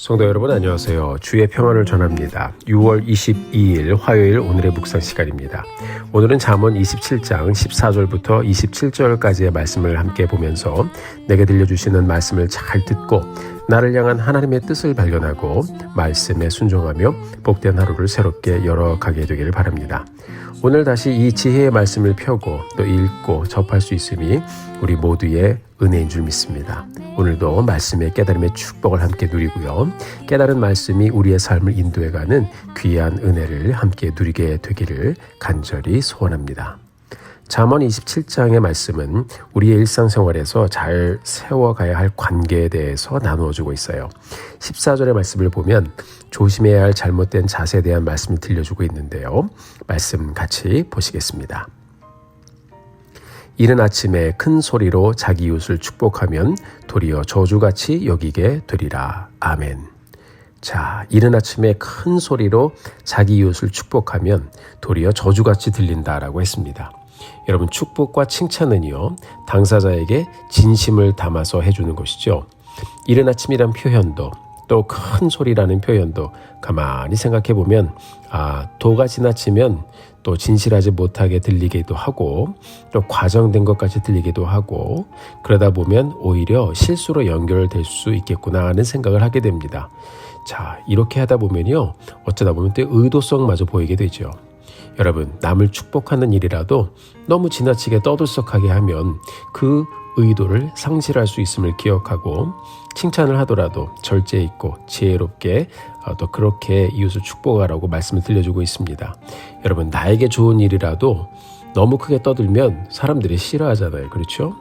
성도 여러분 안녕하세요. 주의 평안을 전합니다. 6월 22일 화요일 오늘의 묵상 시간입니다. 오늘은 잠언 27장 14절부터 27절까지의 말씀을 함께 보면서 내게 들려주시는 말씀을 잘 듣고 나를 향한 하나님의 뜻을 발견하고 말씀에 순종하며 복된 하루를 새롭게 열어가게 되기를 바랍니다. 오늘 다시 이 지혜의 말씀을 펴고 또 읽고 접할 수 있음이 우리 모두의 은혜인 줄 믿습니다. 오늘도 말씀의 깨달음의 축복을 함께 누리고요. 깨달은 말씀이 우리의 삶을 인도해가는 귀한 은혜를 함께 누리게 되기를 간절히 소원합니다. 잠언 27장의 말씀은 우리의 일상생활에서 잘 세워가야 할 관계에 대해서 나누어주고 있어요. 14절의 말씀을 보면 조심해야 할 잘못된 자세에 대한 말씀을 들려주고 있는데요. 말씀 같이 보시겠습니다. 이른 아침에 큰 소리로 자기 이웃을 축복하면 도리어 저주같이 여기게 되리라. 아멘. 자, 이른 아침에 큰 소리로 자기 이웃을 축복하면 도리어 저주같이 들린다라고 했습니다. 여러분, 축복과 칭찬은요, 당사자에게 진심을 담아서 해주는 것이죠. 이른 아침이란 표현도 또 큰 소리라는 표현도 가만히 생각해 보면 도가 지나치면 또 진실하지 못하게 들리기도 하고 또 과정된 것 같이 들리기도 하고 그러다 보면 오히려 실수로 연결될 수 있겠구나 하는 생각을 하게 됩니다. 자, 이렇게 하다 보면요, 어쩌다 보면 또 의도성마저 보이게 되죠. 여러분, 남을 축복하는 일이라도 너무 지나치게 떠들썩하게 하면 그 의도를 상실할 수 있음을 기억하고 칭찬을 하더라도 절제 있고 지혜롭게 또 그렇게 이웃을 축복하라고 말씀을 들려주고 있습니다. 여러분, 나에게 좋은 일이라도 너무 크게 떠들면 사람들이 싫어하잖아요. 그렇죠?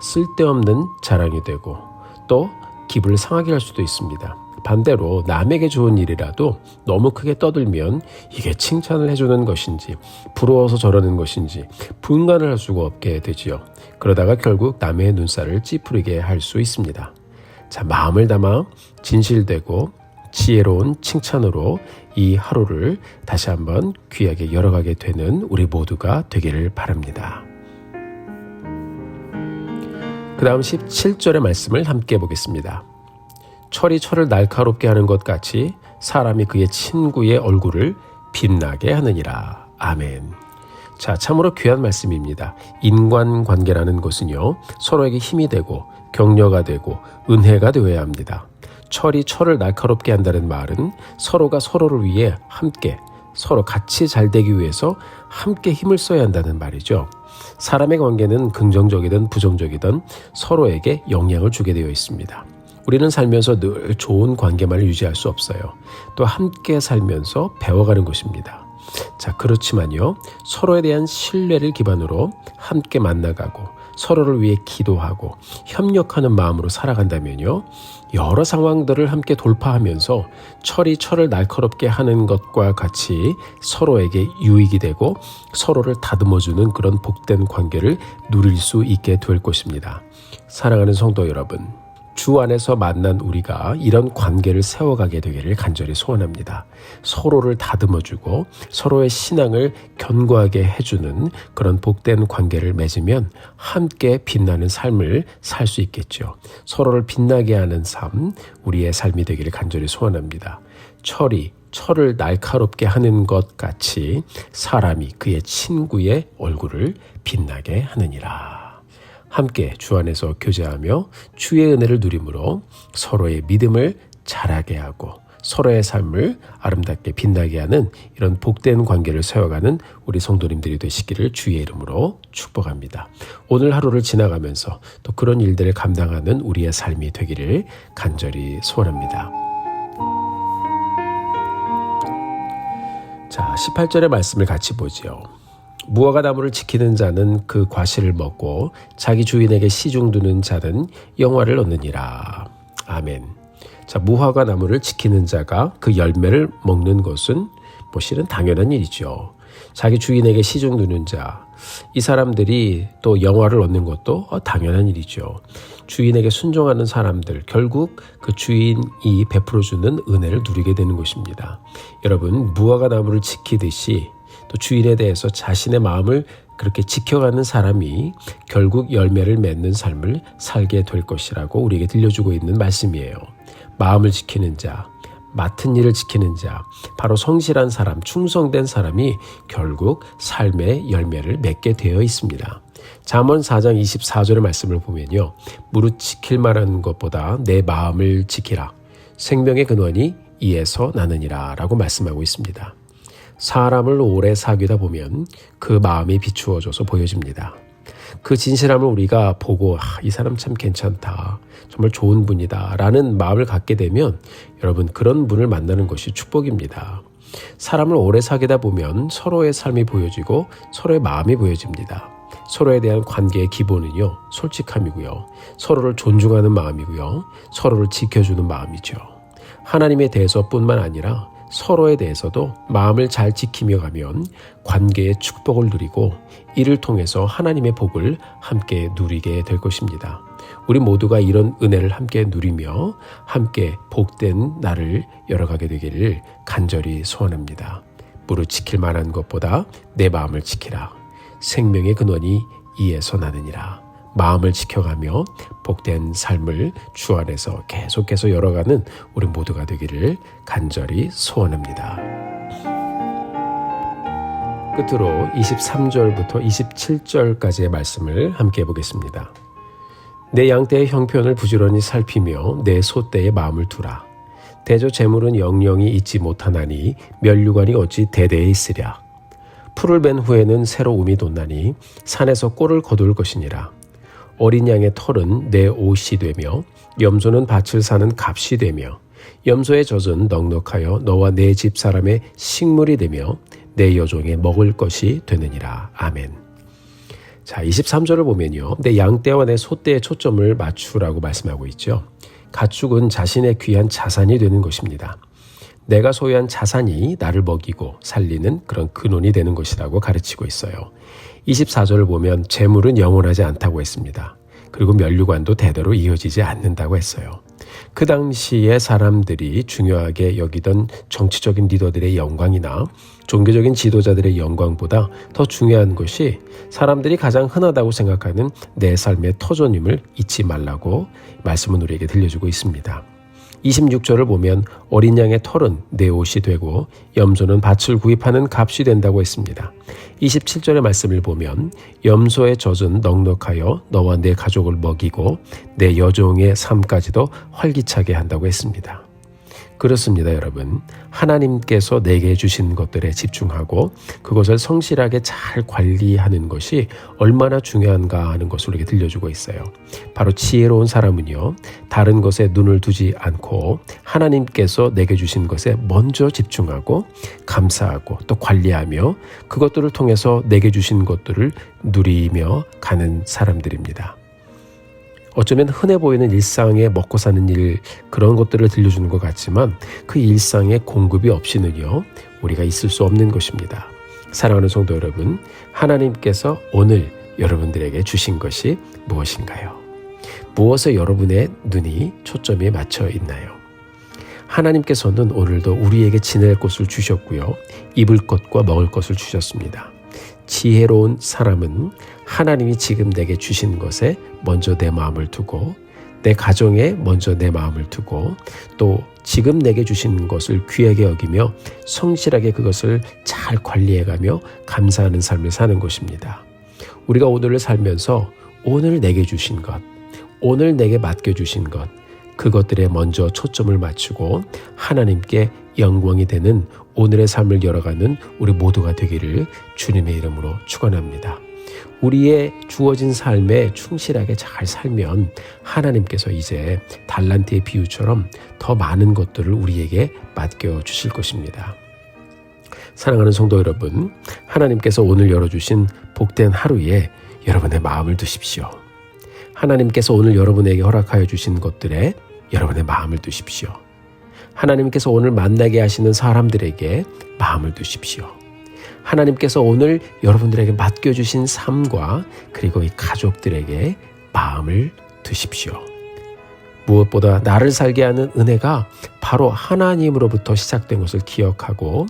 쓸데없는 자랑이 되고 또 기분을 상하게 할 수도 있습니다. 반대로 남에게 좋은 일이라도 너무 크게 떠들면 이게 칭찬을 해주는 것인지 부러워서 저러는 것인지 분간을 할 수가 없게 되지요. 그러다가 결국 남의 눈살을 찌푸리게 할 수 있습니다. 자, 마음을 담아 진실되고 지혜로운 칭찬으로 이 하루를 다시 한번 귀하게 열어가게 되는 우리 모두가 되기를 바랍니다. 그 다음 17절의 말씀을 함께 보겠습니다. 철이 철을 날카롭게 하는 것 같이 사람이 그의 친구의 얼굴을 빛나게 하느니라. 아멘. 자, 참으로 귀한 말씀입니다. 인간관계라는 것은요, 서로에게 힘이 되고 격려가 되고 은혜가 되어야 합니다. 철이 철을 날카롭게 한다는 말은 서로가 서로를 위해 함께 서로 같이 잘 되기 위해서 함께 힘을 써야 한다는 말이죠. 사람의 관계는 긍정적이든 부정적이든 서로에게 영향을 주게 되어 있습니다. 우리는 살면서 늘 좋은 관계만을 유지할 수 없어요. 또 함께 살면서 배워가는 것입니다. 자, 그렇지만요, 서로에 대한 신뢰를 기반으로 함께 만나가고 서로를 위해 기도하고 협력하는 마음으로 살아간다면요, 여러 상황들을 함께 돌파하면서 철이 철을 날카롭게 하는 것과 같이 서로에게 유익이 되고 서로를 다듬어주는 그런 복된 관계를 누릴 수 있게 될 것입니다. 사랑하는 성도 여러분, 주 안에서 만난 우리가 이런 관계를 세워가게 되기를 간절히 소원합니다. 서로를 다듬어주고 서로의 신앙을 견고하게 해주는 그런 복된 관계를 맺으면 함께 빛나는 삶을 살 수 있겠죠. 서로를 빛나게 하는 삶, 우리의 삶이 되기를 간절히 소원합니다. 철이 철을 날카롭게 하는 것 같이 사람이 그의 친구의 얼굴을 빛나게 하느니라. 함께 주 안에서 교제하며 주의 은혜를 누림으로 서로의 믿음을 자라게 하고 서로의 삶을 아름답게 빛나게 하는 이런 복된 관계를 세워가는 우리 성도님들이 되시기를 주의 이름으로 축복합니다. 오늘 하루를 지나가면서 또 그런 일들을 감당하는 우리의 삶이 되기를 간절히 소원합니다. 자, 18절의 말씀을 같이 보죠. 무화과 나무를 지키는 자는 그 과실을 먹고 자기 주인에게 시중 두는 자는 영화를 얻느니라. 아멘. 자, 무화과 나무를 지키는 자가 그 열매를 먹는 것은 실은 당연한 일이죠. 자기 주인에게 시중 두는 자, 이 사람들이 또 영화를 얻는 것도 당연한 일이죠. 주인에게 순종하는 사람들, 결국 그 주인이 베풀어주는 은혜를 누리게 되는 것입니다. 여러분, 무화과 나무를 지키듯이 또 주인에 대해서 자신의 마음을 그렇게 지켜가는 사람이 결국 열매를 맺는 삶을 살게 될 것이라고 우리에게 들려주고 있는 말씀이에요. 마음을 지키는 자, 맡은 일을 지키는 자, 바로 성실한 사람, 충성된 사람이 결국 삶의 열매를 맺게 되어 있습니다. 잠언 4장 24절의 말씀을 보면요. 무릇 지킬 만한 것보다 내 마음을 지키라. 생명의 근원이 이에서 나느니라 라고 말씀하고 있습니다. 사람을 오래 사귀다 보면 그 마음이 비추어져서 보여집니다. 그 진실함을 우리가 보고 이 사람 참 괜찮다, 정말 좋은 분이다 라는 마음을 갖게 되면 여러분 그런 분을 만나는 것이 축복입니다. 사람을 오래 사귀다 보면 서로의 삶이 보여지고 서로의 마음이 보여집니다. 서로에 대한 관계의 기본은요, 솔직함이고요, 서로를 존중하는 마음이고요, 서로를 지켜주는 마음이죠. 하나님에 대해서뿐만 아니라 서로에 대해서도 마음을 잘 지키며 가면 관계의 축복을 누리고 이를 통해서 하나님의 복을 함께 누리게 될 것입니다. 우리 모두가 이런 은혜를 함께 누리며 함께 복된 날을 열어가게 되기를 간절히 소원합니다. 무릇 지킬 만한 것보다 내 마음을 지키라. 생명의 근원이 이에서 나느니라. 마음을 지켜가며 복된 삶을 주 안에서 계속해서 열어가는 우리 모두가 되기를 간절히 소원합니다. 끝으로 23절부터 27절까지의 말씀을 함께 해보겠습니다. 내 양떼의 형편을 부지런히 살피며 내 소떼의 마음을 두라. 대저 재물은 영영이 있지 못하나니 면류관이 어찌 대대에 있으랴. 풀을 벤 후에는 새로움이 돋나니 산에서 꼴을 거둘 것이니라. 어린 양의 털은 내 옷이 되며 염소는 밭을 사는 값이 되며 염소의 젖은 넉넉하여 너와 내 집 사람의 식물이 되며 내 여종의 먹을 것이 되느니라. 아멘. 자, 23절을 보면요. 내 양떼와 내 소떼에 초점을 맞추라고 말씀하고 있죠. 가축은 자신의 귀한 자산이 되는 것입니다. 내가 소유한 자산이 나를 먹이고 살리는 그런 근원이 되는 것이라고 가르치고 있어요. 24절을 보면 재물은 영원하지 않다고 했습니다. 그리고 면류관도 대대로 이어지지 않는다고 했어요. 그 당시에 사람들이 중요하게 여기던 정치적인 리더들의 영광이나 종교적인 지도자들의 영광보다 더 중요한 것이 사람들이 가장 흔하다고 생각하는 내 삶의 터전임을 잊지 말라고 말씀은 우리에게 들려주고 있습니다. 26절을 보면 어린 양의 털은 내 옷이 되고 염소는 밭을 구입하는 값이 된다고 했습니다. 27절의 말씀을 보면 염소의 젖은 넉넉하여 너와 내 가족을 먹이고 내 여종의 삶까지도 활기차게 한다고 했습니다. 그렇습니다, 여러분. 하나님께서 내게 주신 것들에 집중하고 그것을 성실하게 잘 관리하는 것이 얼마나 중요한가 하는 것을 우리에게 들려주고 있어요. 바로 지혜로운 사람은요, 다른 것에 눈을 두지 않고 하나님께서 내게 주신 것에 먼저 집중하고 감사하고 또 관리하며 그것들을 통해서 내게 주신 것들을 누리며 가는 사람들입니다. 어쩌면 흔해 보이는 일상에 먹고 사는 일, 그런 것들을 들려주는 것 같지만 그 일상의 공급이 없이는요, 우리가 있을 수 없는 것입니다. 사랑하는 성도 여러분, 하나님께서 오늘 여러분들에게 주신 것이 무엇인가요? 무엇에 여러분의 눈이 초점이 맞춰 있나요? 하나님께서는 오늘도 우리에게 지낼 것을 주셨고요, 입을 것과 먹을 것을 주셨습니다. 지혜로운 사람은 하나님이 지금 내게 주신 것에 먼저 내 마음을 두고 내 가정에 먼저 내 마음을 두고 또 지금 내게 주신 것을 귀하게 여기며 성실하게 그것을 잘 관리해가며 감사하는 삶을 사는 것입니다. 우리가 오늘을 살면서 오늘 내게 주신 것, 오늘 내게 맡겨주신 것, 그것들에 먼저 초점을 맞추고 하나님께 영광이 되는 오늘의 삶을 열어가는 우리 모두가 되기를 주님의 이름으로 축원합니다. 우리의 주어진 삶에 충실하게 잘 살면 하나님께서 이제 달란트의 비유처럼 더 많은 것들을 우리에게 맡겨주실 것입니다. 사랑하는 성도 여러분, 하나님께서 오늘 열어주신 복된 하루에 여러분의 마음을 두십시오. 하나님께서 오늘 여러분에게 허락하여 주신 것들에 여러분의 마음을 두십시오. 하나님께서 오늘 만나게 하시는 사람들에게 마음을 두십시오. 하나님께서 오늘 여러분들에게 맡겨주신 삶과 그리고 이 가족들에게 마음을 두십시오. 무엇보다 나를 살게 하는 은혜가 바로 하나님으로부터 시작된 것을 기억하고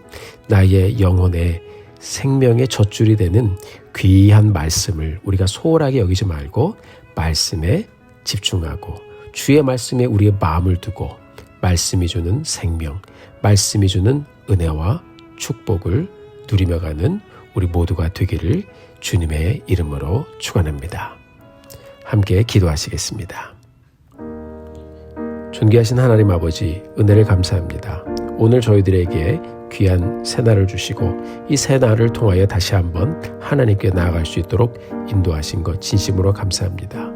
나의 영혼의 생명의 젖줄이 되는 귀한 말씀을 우리가 소홀하게 여기지 말고 말씀에 집중하고 주의 말씀에 우리의 마음을 두고 말씀이 주는 생명, 말씀이 주는 은혜와 축복을 누리며 가는 우리 모두가 되기를 주님의 이름으로 축원합니다. 함께 기도하시겠습니다. 존귀하신 하나님 아버지, 은혜를 감사합니다. 오늘 저희들에게 귀한 새날을 주시고 이 새날을 통하여 다시 한번 하나님께 나아갈 수 있도록 인도하신 것 진심으로 감사합니다.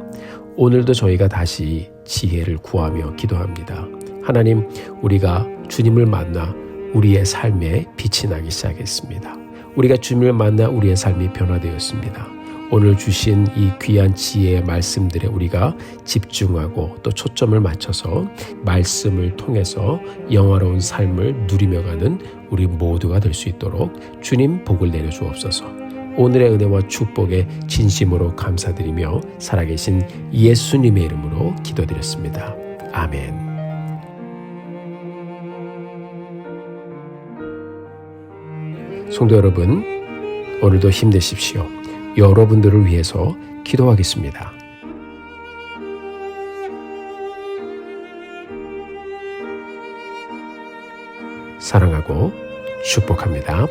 오늘도 저희가 다시 지혜를 구하며 기도합니다. 하나님, 우리가 주님을 만나 우리의 삶에 빛이 나기 시작했습니다. 우리가 주님을 만나 우리의 삶이 변화되었습니다. 오늘 주신 이 귀한 지혜의 말씀들에 우리가 집중하고 또 초점을 맞춰서 말씀을 통해서 영화로운 삶을 누리며 가는 우리 모두가 될 수 있도록 주님 복을 내려 주옵소서. 오늘의 은혜와 축복에 진심으로 감사드리며 살아계신 예수님의 이름으로 기도드렸습니다. 아멘. 성도 여러분, 오늘도 힘내십시오. 여러분들을 위해서 기도하겠습니다. 사랑하고 축복합니다.